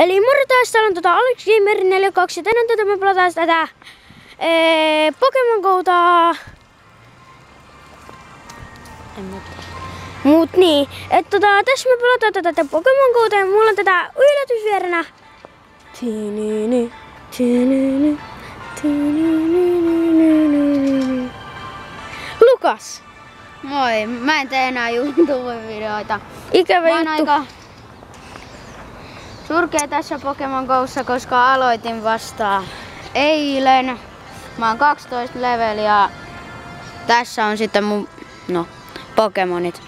Eli moro taas, täällä on Alex Gamer 42 ja tänään me pelataan tätä Pokemon Gota. Mut niin, että tässä me pelataan tätä Pokemon Gota ja mulla on tätä yllätysvierenä. Lukas. Moi, mä en tee enää YouTube-videoita. Ikävä Mä oon juttu. aika surkea tässä Pokemon Gossa, koska aloitin vasta eilen. Mä oon 12 level ja tässä on sitten mun Pokemonit.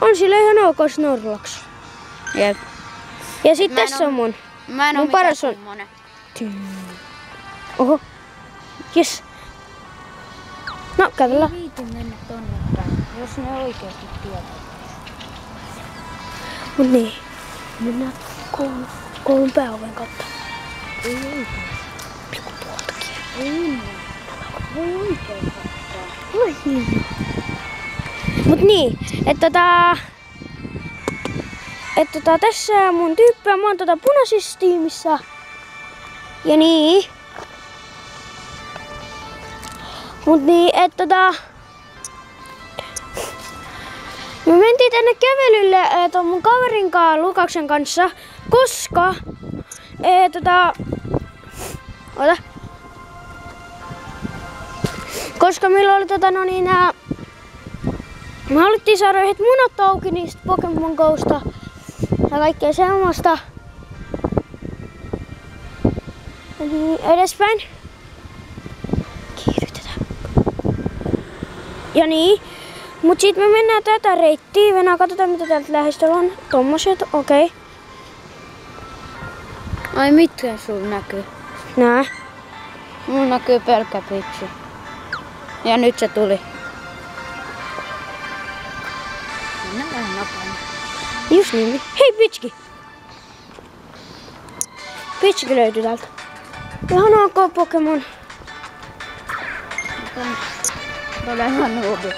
On sillä ihan ok Snorlax. Jep. Ja sit tässä on mun. Mä en oo mun mikään paras on. semmonen. Oho. Jes. No kävellä. Ei viitu mennä tonne päin, jos ne oikeesti tietää. Mut niin. Mennään koulun pääoven kautta. Ei oikeesti. Pikku tuoltakin. Ei oikeesti. Oi. Mut niin, että tässä mun tyyppiä, mä oon punaisessa tiimissä. Ja niin. Mut niin, että me mentiin tänne kävelylle ton mun kaverin kanssa Lukaksen kanssa, koska koska meillä oli me haluttiin saada yhdet munat auki niistä Pokemon Gosta ja kaikkea semmoista. Eli edespäin. Kiihdytetään. Ja niin. Mut sit me mennään tätä reittiä. Mennään katsotaan mitä täältä lähestöllä on. Tommoset, okei. Ai mitkä sulla näkyy? Nää. Mulla näkyy pelkkä pitsi. Ja nyt se tuli. Mennään vähän nopeammin. Just niin. Hei Pitchki! Pitchki löytyy täältä. Ihan ok Pokemon. Tulee ihan nuubi.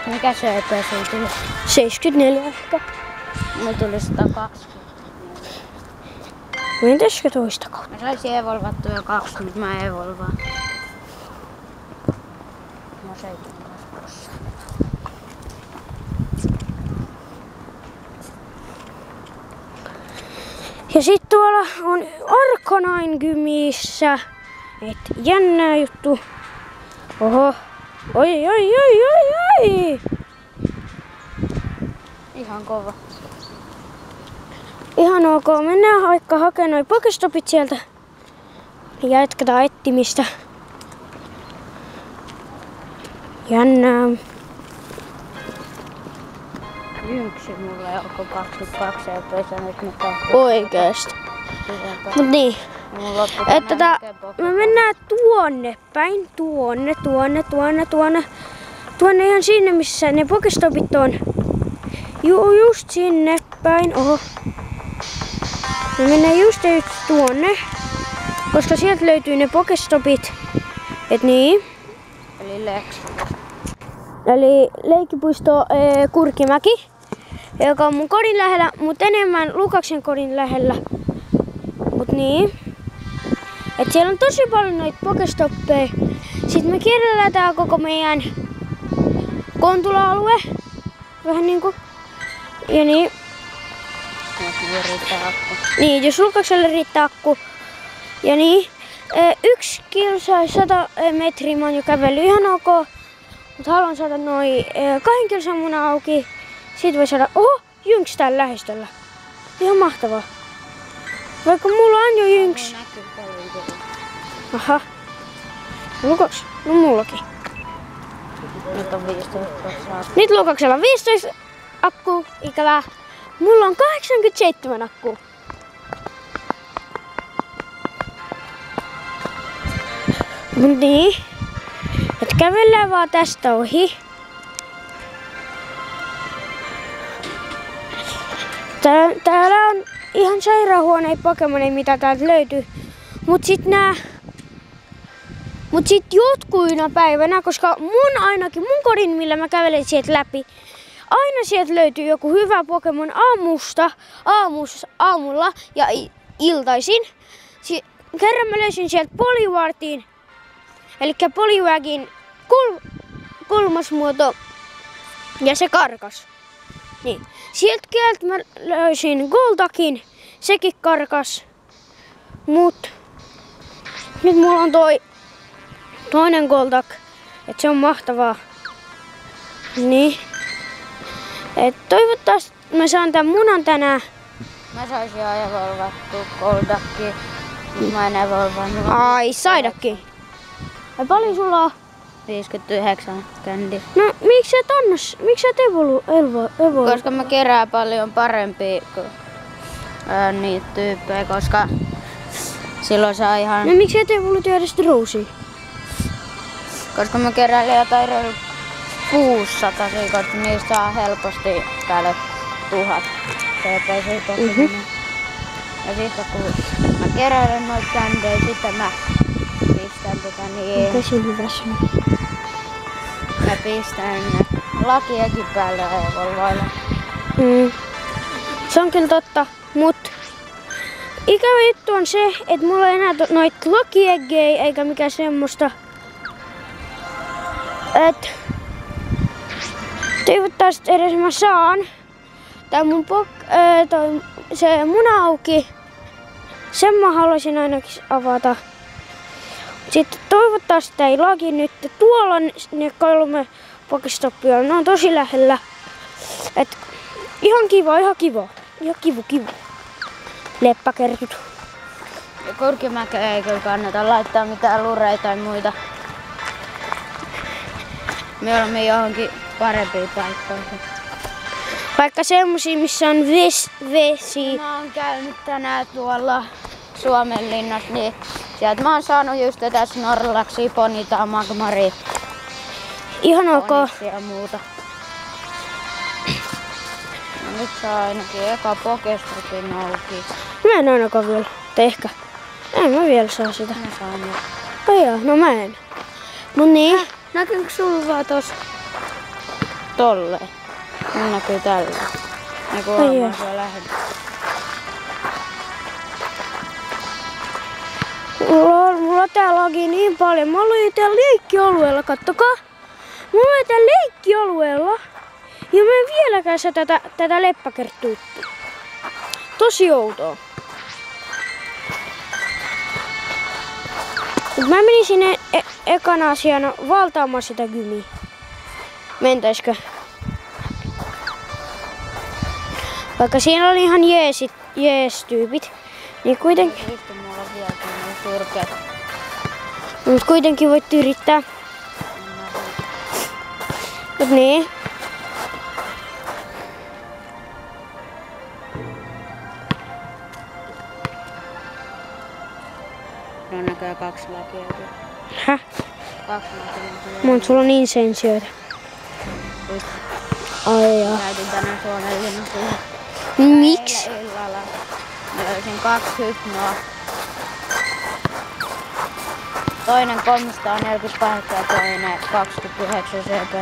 Mikä se epäsulla tuli? 74 ehkä. Mulla tuli 120. Mentäisikö toista kautta? Mä saisin evolvattua jo 2, mutta mä evolvaan. Mä seitin kasvussa. Ja sit tuolla on Arcanine Gymissä. Et jännää juttu. Oho. Oi. Ihan kova. Ihan ok. Mennään vaikka hakemaan noi Pokestopit sieltä. Ja jatketaan etsimistä. Jännää. Yksi mulla ei alkoi 22 ja pesä nyt mä kahden. Oikeesti. Mut niin. Että me mennään tuonne päin. Tuonne ihan sinne missä ne Pokestopit on. Just sinne päin. Oho. Me mennään just tuonne. Koska sieltä löytyy ne Pokestopit. Et niin. Eli Lex. Eli leikkipuisto Kurkimäki. Joka on mun kodin lähellä, mutta enemmän Lukaksen kodin lähellä. Mut niin. Et siellä on tosi paljon noita Pokestoppeja. Sitten me kierrellään tää koko meidän Kontula-alue. Vähän niinku. Ja niin. Niin, jos Lukakselle riittää akku. Ja niin. 1 kilsa 100 metriä mä oon jo kävellyt ihan ok. Mut haluan saada noin 2 kilsan muna auki. Siitä voi saada, oho, Jynx täällä lähestöllä. Ihan mahtavaa. Vaikka mulla on jo Jynx. Aha. Lukaks? No mullakin. Nyt on 15. Nyt Lukaksella on 15 akku, ikävää. Mulla on 87 akku. Mut niin. Et kävellään vaan tästä ohi. Täällä on ihan sairaanhuoneita Pokemoneja, mitä täältä löytyy. Mut Mut sit jotkuina päivänä, koska mun kodin, millä mä kävelen sieltä läpi, aina sieltä löytyy joku hyvä Pokemon aamulla ja iltaisin. Kerran mä löysin sieltä Poliwartin, eli Poliwagin kolmas muoto, ja se karkas. Niin. Sieltä mä löysin Goldakin, sekin karkas. Mut nyt mulla on toinen Goldak, et se on mahtavaa. Niin. Et toivottavasti mä saan tän munan tänään. Mä saisin jo evolvattua Goldakkiin, mut mä en evolvannut. Ai, saidakin. Ja paljon sulla on? 59 kändi. No, miksi sä et evolu? Koska mä kerään paljon parempia niitä tyyppejä, koska silloin saa ihan... No miksi et evoluti edes Rosea? Koska mä keräilen jotain 600, koska niistä saa helposti päälle 1000 CP. Ja sitten kun mä keräilen noita kändejä, sitten mä pistän mä pistän lakiekin päälle ja evolvoilla. Se on kyllä totta, mut ikävä juttu on se, että mulla ei enää noit lakieggejä eikä mikään semmoista. Et toivottavasti edes mä saan tää mun se muna auki. Sen mä haluaisin ainakin avata. Sitten toivottavasti tää ei lagi nyt. Tuolla on ne 3 Pokestoppia. Ne on tosi lähellä. Et ihan kiva. Ihan kivu. Leppäkertut. Ja Kurkimäkeen ei kyllä kannata laittaa mitään lureita tai muita. Me olemme johonkin parempiin paikkoihin. Vaikka semmosia, missä on vesi. Mä oon käynyt tänään tuolla Suomenlinnassa, niin sieltä mä oon saanut just tätä Snorlaxia, Ponytaa, Magmaria. Ihan ok. Ja muuta. No nyt saa ainakin eka Pokestopin auki. Mä en ainakaan vielä. Tai ehkä. En mä vielä saa sitä. Mä saan jo. Ai joo, no mä en. Mut niin. Näkyykö sulla vaan tossa? Tolleen. Mun näkyy tällä. Näkyy olemaan siellä lähellä. Mulla tää lagi niin paljon. Mä olin täällä leikkialueella, kattokaa. Mulla oli täällä leikkialueella. Ja mä en vieläkään saa tätä leppäkerttua. Tosi outoa. Mä menin sinne ekana asiana valtaamaan sitä gymiä. Mentäisikö? Vaikka siinä oli ihan jees tyypit. Niin kuitenkin. Vittu, mulla on vielä surkeat. Mut kuitenkin voit yrittää. Mut niin. No näköjään 2 lakia. Häh? 2 lakia. Mut sulla on insensioita. Ai joo. Käytin tänään Suomenlinnassa. Miksi? Illalla. Mä löysin 2 hypnoa. Toinen 348 ja toinen 29 CP.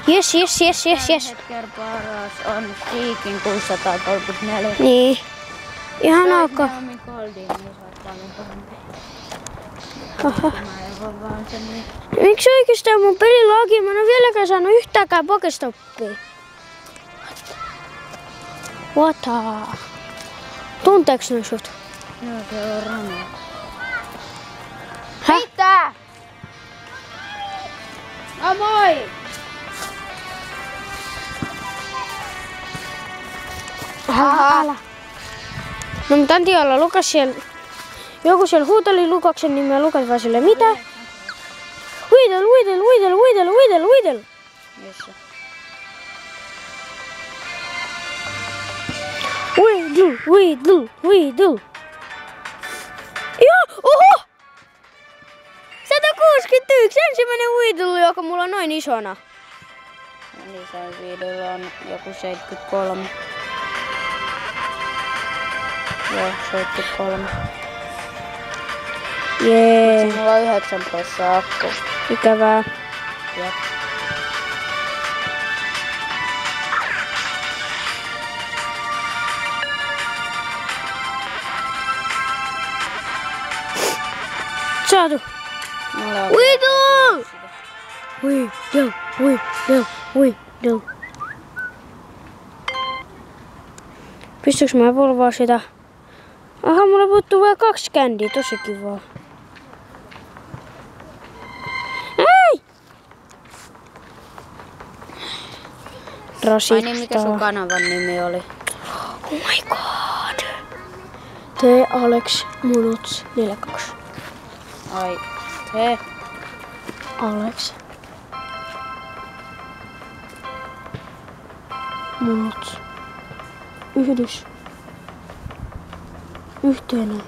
Jes. Hetken paras on Seekin 634. Niin. Ihan ok. Naomi Goldin, niin se on paljon parempi. Mä en voi vaan sen niin. Miksi oikeastaan mun peli lagi? Mä en oo vieläkään saanut yhtäänkään Pokestoppia. What? Tunteeks ne sut? Joo, se on rana. Häh? Mitä? No moi! Älä. No mutta en tiedä olla Lukas siellä. Joku siellä huuteli Lukaksen nimeä, Lukas vaan silleen, mitä? Weedle. Missä? Weedle. Joo, oho! 161, ensimmäinen Weedle, joka mulla on noin isona. Ja lisäys videolla on joku 73. Joo, 73. Jee. Mulla on 9% akku. Ikävää. Jep. Saatu. Mulla on Uitu! Ui. Pystyks mä volvaa sitä? Aha, mulla puuttuu vielä 2 kändiä, tosi kivaa. Ei! Rasittaa. Ai niin, mikä sun kanavan nimi oli? Oh my god. Te Alex Munots 42. Ai, te. Alex Munots. Yhdys. Yhteinen.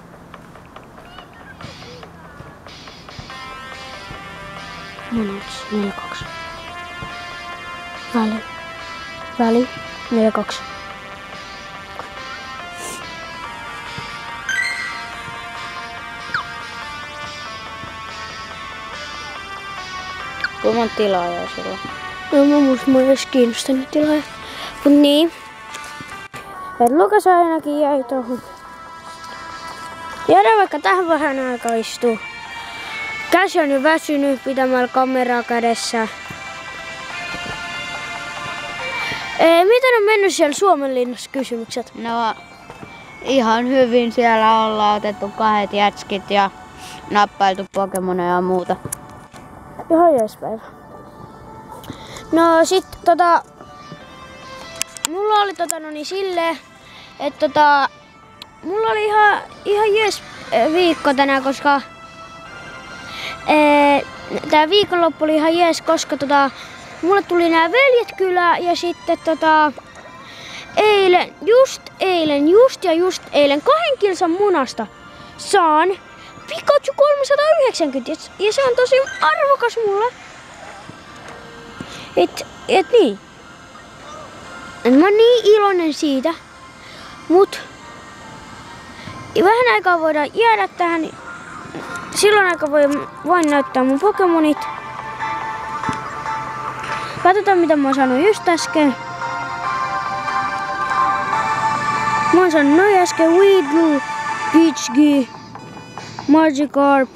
Munots 42. Väli 42. Kuinka monta tilaajaa sulla? No mä muista, mä oon edes kiinnostanut tilaa. Mut niin. Et Lukas ainakin jäi tohon. Jäädään vaikka tähän vähän aikaa istuu. Käsi on jo väsynyt pitämällä kameraa kädessä. Miten on mennyt siellä Suomenlinnassa kysymykset? No, ihan hyvin. Siellä ollaan otettu 2 jätskit ja nappailtu Pokemoneja ja muuta. Ihan jees päivä. No sit mulla oli silleen, että mulla oli ihan jees viikko tänään, koska tää viikonloppu oli ihan jees, koska mulle tuli nää veljet kylään ja sitten just eilen 2 kilsan munasta saan Pikachu 390 ja se on tosi arvokas mulle. Et niin. Mä oon niin iloinen siitä. Mut vähän aikaa voidaan jäädä tähän. Niin silloin aika voin näyttää mun Pokemonit. Katsotaan mitä mä sanoin just äsken. Mä oon sanonut noin äsken Weedle, Pidgey, Magikarp,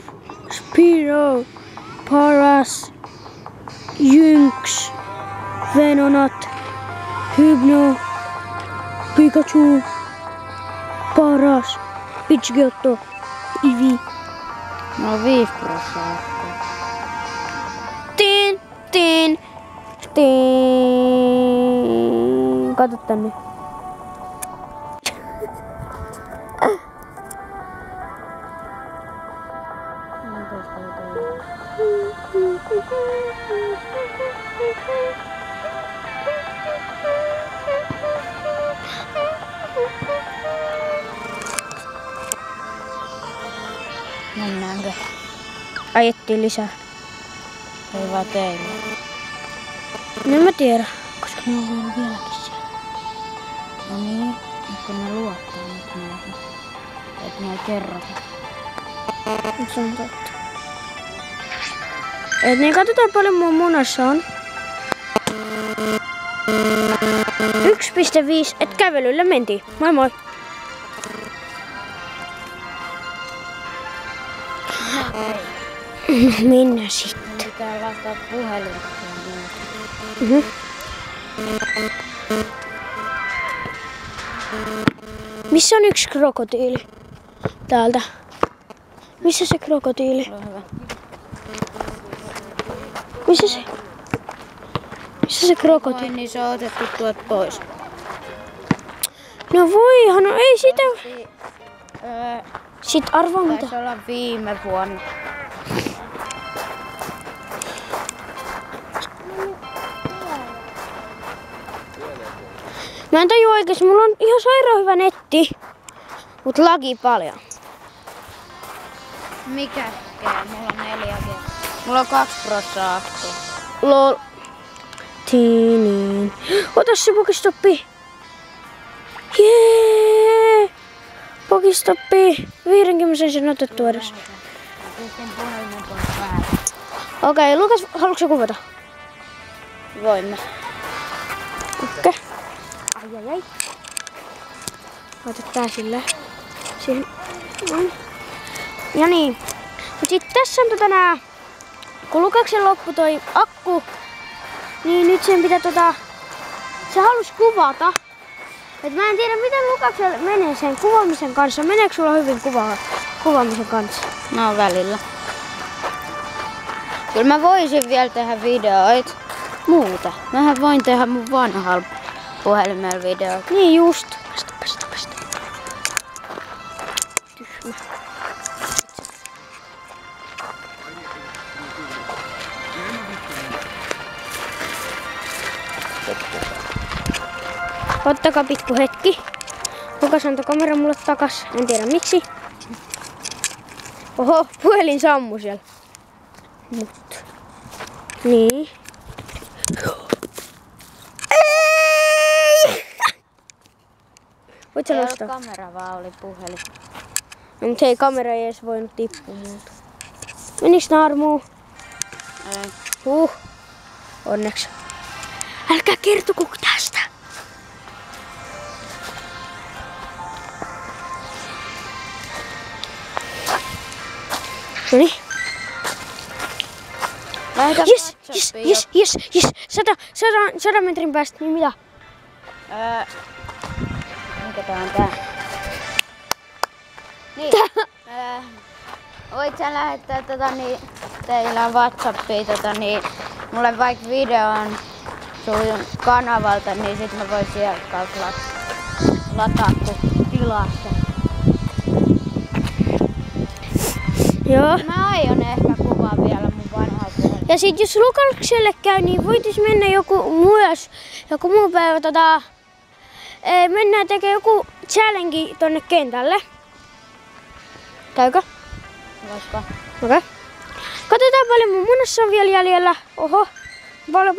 Spearow, Paras, Jynx, Venonat, Hypno, Pikachu, Paras, Pidgeotto, Eevee. Mulla on 5%. Tiin. Kato tänne. Mennäänkö? Ajettiin lisää. Ei vaan teille. No mä tiedä, koska ne on voinut vieläkin siellä. No niin, kun ne luottaa nyt näihin. Et ne ei kerrota. Se on totta. Et niin katsotaan paljon mun munassa on. 1,5, et kävelyllä mentiin. Moi moi. Mennään sitten. Pitää vastaa puhelimeen. Missä on yksi krokotiili? Täältä. Missä se krokotiili? Missä se krokotiili? Niin se on otettu tuolta pois. No voihan, no ei sitä. Sit arvaa mitä. Taisi olla viime vuonna. Mä en tajua oikeesti, mulla on ihan sairaan hyvä netti, mut lagi paljon. Mikä? Mulla on 4G. Mulla on 2% akku. Lol. Tiinin. Ota se pokistoppi. Jee! Pokistoppi. 50 sen otettu edes. Sen puhelimen pois päälle. Okei, Lukas, haluatko sä kuvata? Voimme. Okei. Ai. Laita tää sille. Siihen. Noin. Ja niin. Mut sit tässä on nää. Kun Lukaksen loppu toi akku, niin nyt sen pitää se halus kuvata. Et mä en tiedä miten Lukakselle menee sen kuvaamisen kanssa. Meneekö sulla hyvin kuvaamisen kanssa? No välillä. Kyllä mä voisin vielä tehdä videoita muuta. Mähän voin tehdä mun vanhalla puhelimella videoita. Niin just. Pasta. Tyhmä. Ottakaa pikku hetki. Lukas antoi kameran mulle takas. En tiedä miksi. Oho, puhelin sammui siellä. Mut. Niin. Ei! Voit sä Ei nostaa? ollut kamera, vaan oli puhelin. No, mut hei, kamera ei edes voinut tippua multa. Meniks naarmuu? Ei. Onneksi. Älkää kertoko tästä. Noniin. Lähetän Yes. WhatsAppiin 100 metrin päästä, niin mitä? Mikä tää on tää? Niin. Voit sä lähettää teillä on WhatsAppia mulle vaikka videon sun kanavalta, niin sit mä voin sieltä kautta lataa kun tilasta. Joo. Mä aion ehkä kuvaa vielä mun vanhaa puhelimella. Ja sit jos Lukakselle käy, niin voitais mennä joku muu päivä mennään tekemään joku challenge tonne kentälle. Käykö? Voisiko? Okei. Katsotaan paljon mun munassa on vielä jäljellä. Oho. Paljon.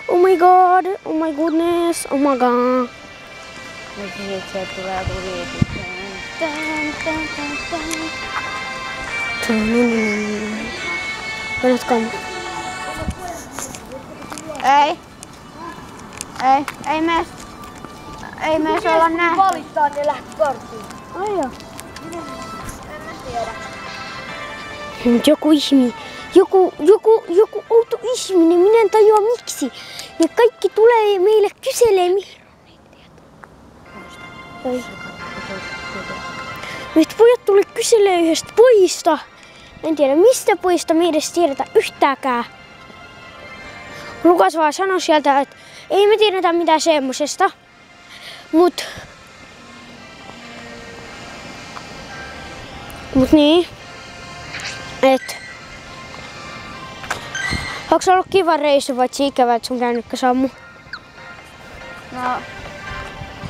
Oh my god. Oh my goodness. Oh my god. Nyt sieltä tulee joku viitit. Kannatkaa. Ei me olla nähty. Valittaa ne lähtökorttiin. Ai joo. En mä tiedä. Nyt joku ihminen, joku outo ihminen, minä en tajua miksi. Ne kaikki tulee meille kyselee mihin. Nyt pojat tuli kyselee yhdestä pojista. En tiedä mistä pojista me ei edes tiedetä yhtääkään. Lukas vaan sanoi sieltä, että ei me tiedetä mitään semmosesta. Mut niin. Onko se ollut kiva reissu vai ikävä, että sun kännykkä sammui? No,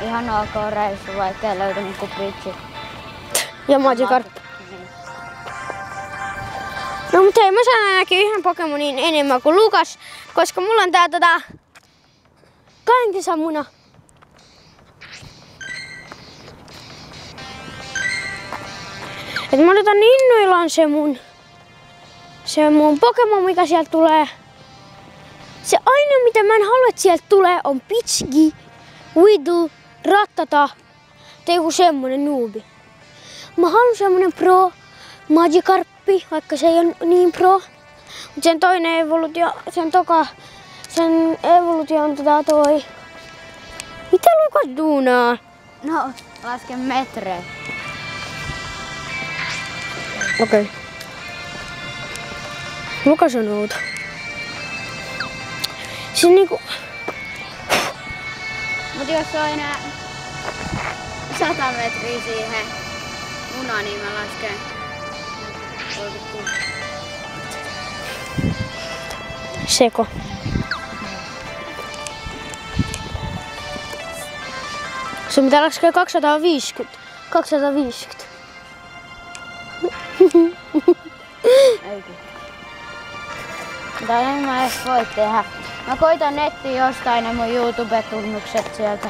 ihan ok reissu, vaikka ei löytynyt kuin bridge. Ja Magikarp. No mutta hei, mä saan ainakin yhden Pokemonin enemmän kuin Lukas, koska mulla on tää 2 kesän muna. Et mä odotan innoillaan se mun Pokemon, mikä sieltä tulee. Se ainoa mitä mä en halua, että sieltä tulee on Pidgey, Weedle, Rattata tai joku semmonen noobi. Mä haluan semmonen pro Magikarppi, vaikka se ei ole niin pro. Mut sen toinen evolutio, sen evolutio on toi. Mitä Lukas duunaa? No, lasken metrejä. Okei. Lukas on outo. Se niinku... Mut jos on enää 100 metriä siihen munaan, niin mä lasken 36. Seko. Sun pitää laskea 250. 250. Eikin. Mutta en mä edes voi tehdä. Mä koitan nettiin jostain ne mun YouTube-tunnukset sieltä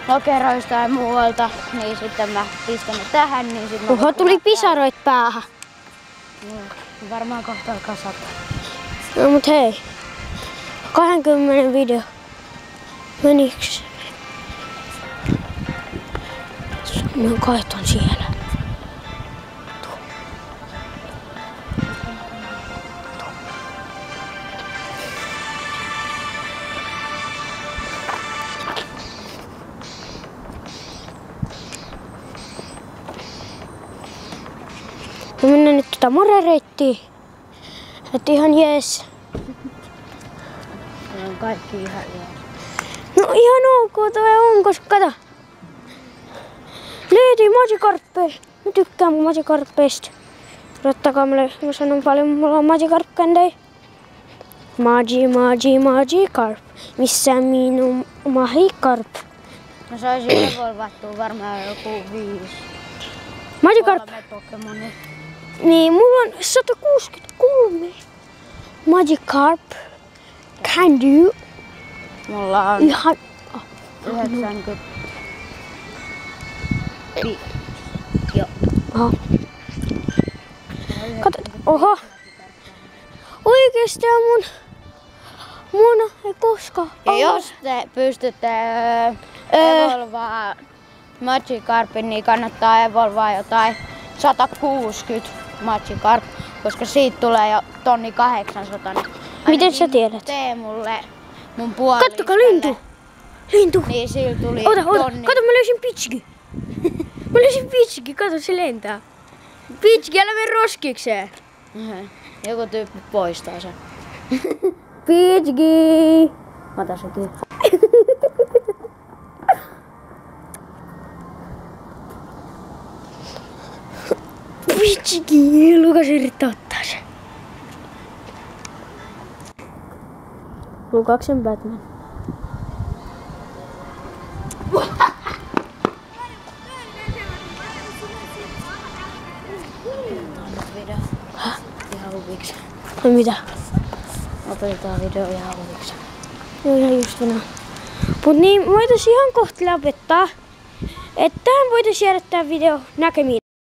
lokeroista ja muualta. Niin sitten mä pistän ne tähän, niin sit mä Oho, tuli pisaroit päähän. Varmaan kohta alkaa sataa. No mut hei. 20 video. Meniks? Mä kaiton siellä. Mä mennään nyt morereittiin. Et ihan jees. Ne on kaikki ihan jees. No ihan ok toi on, koska kato. Löytyi Magikarppeja. Mä tykkään mun Magikarppeista. Odottakaa mä sanon paljon, mulla on Magikarp-kändejä. Magikarp. Missä minun Magikarp? No se olisi evolvattua varmaan joku 5. Magikarp. 3 Pokemonia. Niin, mulla on 163. Magikarp. Candy. Mulla on Ihan... 90. Joo. Oho. Kato, oho. Oikeesti mun ei koskaan. Ja jos te pystytte evolvaa Magikarpin, niin kannattaa evolvaa jotain 160 Magikarp, koska siitä tulee jo 1800. Miten sä tiedät? Teemulle mun puoliskolle. Kattokaa lintu. Lintu. Niin sillä tuli Ota. tonni. Kato, mä löysin pitchki. Mä löysin pitchki. Kato, se lentää. Pitchki, älä mene roskikseen. Joku tyyppi poistaa sen. Pitchki. Mä otan sen kyllä. Pitchki. Lukas yrittää ottaa sen. Lukaksen Batman. Video. Ihan huviksi. No mitä? Opetetaan video ihan huviksi. Joo, ihan just enää. Mut niin, voitais ihan kohta lopettaa. Että tähän voitais jäädä tää video näkemiin.